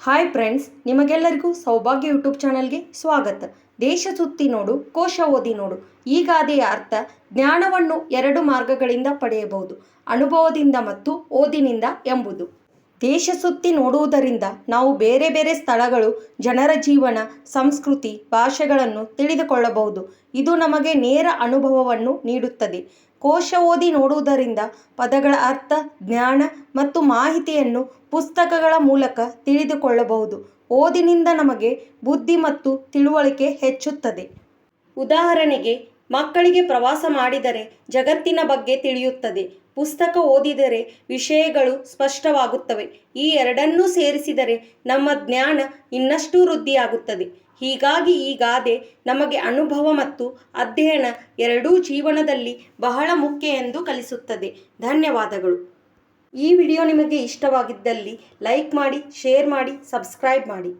Hi friends, ನಿಮಗೆಲ್ಲರಿಗೂ ಸೌಭಾಗ್ಯ YouTube ಚಾನಲ್ಗೆ ಸ್ವಾಗತ. ದೇಶ ಸುತ್ತಿ ನೋಡು, ಕೋಶ ಓದಿ ನೋಡು. ಈ ಗಾದೆಯ ಅರ್ಥ ಜ್ಞಾನವನ್ನು ಎರಡು ಮಾರ್ಗಗಳಿಂದ ಪಡೆಯಬಹುದು, ಅನುಭವದಿಂದ ಮತ್ತು ಓದಿನಿಂದ ಎಂಬುದು. ದೇಶ ಸುತ್ತಿ ನೋಡುವುದರಿಂದ ನಾವು ಬೇರೆ ಬೇರೆ ಸ್ಥಳಗಳು, ಜನರ ಜೀವನ, ಸಂಸ್ಕೃತಿ, ಭಾಷೆಗಳನ್ನು ತಿಳಿದುಕೊಳ್ಳಬಹುದು. ಇದು ನಮಗೆ ನೇರ ಅನುಭವವನ್ನು ನೀಡುತ್ತದೆ. ಕೋಶ ಓದಿ ನೋಡುವುದರಿಂದ ಪದಗಳ ಅರ್ಥ, ಜ್ಞಾನ ಮತ್ತು ಮಾಹಿತಿಯನ್ನು ಪುಸ್ತಕಗಳ ಮೂಲಕ ತಿಳಿದುಕೊಳ್ಳಬಹುದು. ಓದಿನಿಂದ ನಮಗೆ ಬುದ್ಧಿ ಮತ್ತು ತಿಳುವಳಿಕೆ ಹೆಚ್ಚುತ್ತದೆ. ಉದಾಹರಣೆಗೆ, ಮಕ್ಕಳಿಗೆ ಪ್ರವಾಸ ಮಾಡಿದರೆ ಜಗತ್ತಿನ ಬಗ್ಗೆ ತಿಳಿಯುತ್ತದೆ. ಪುಸ್ತಕ ಓದಿದರೆ ವಿಷಯಗಳು ಸ್ಪಷ್ಟವಾಗುತ್ತವೆ. ಈ ಎರಡನ್ನೂ ಸೇರಿಸಿದರೆ ನಮ್ಮ ಜ್ಞಾನ ಇನ್ನಷ್ಟು ವೃದ್ಧಿಯಾಗುತ್ತದೆ. ಹೀಗಾಗಿ ಈ ಗಾದೆ ನಮಗೆ ಅನುಭವ ಮತ್ತು ಅಧ್ಯಯನ ಎರಡೂ ಜೀವನದಲ್ಲಿ ಬಹಳ ಮುಖ್ಯ ಎಂದು ಕಲಿಸುತ್ತದೆ. ಧನ್ಯವಾದಗಳು. ಈ ವಿಡಿಯೋ ನಿಮಗೆ ಇಷ್ಟವಾಗಿದ್ದಲ್ಲಿ ಲೈಕ್ ಮಾಡಿ, ಶೇರ್ ಮಾಡಿ, ಸಬ್ಸ್ಕ್ರೈಬ್ ಮಾಡಿ.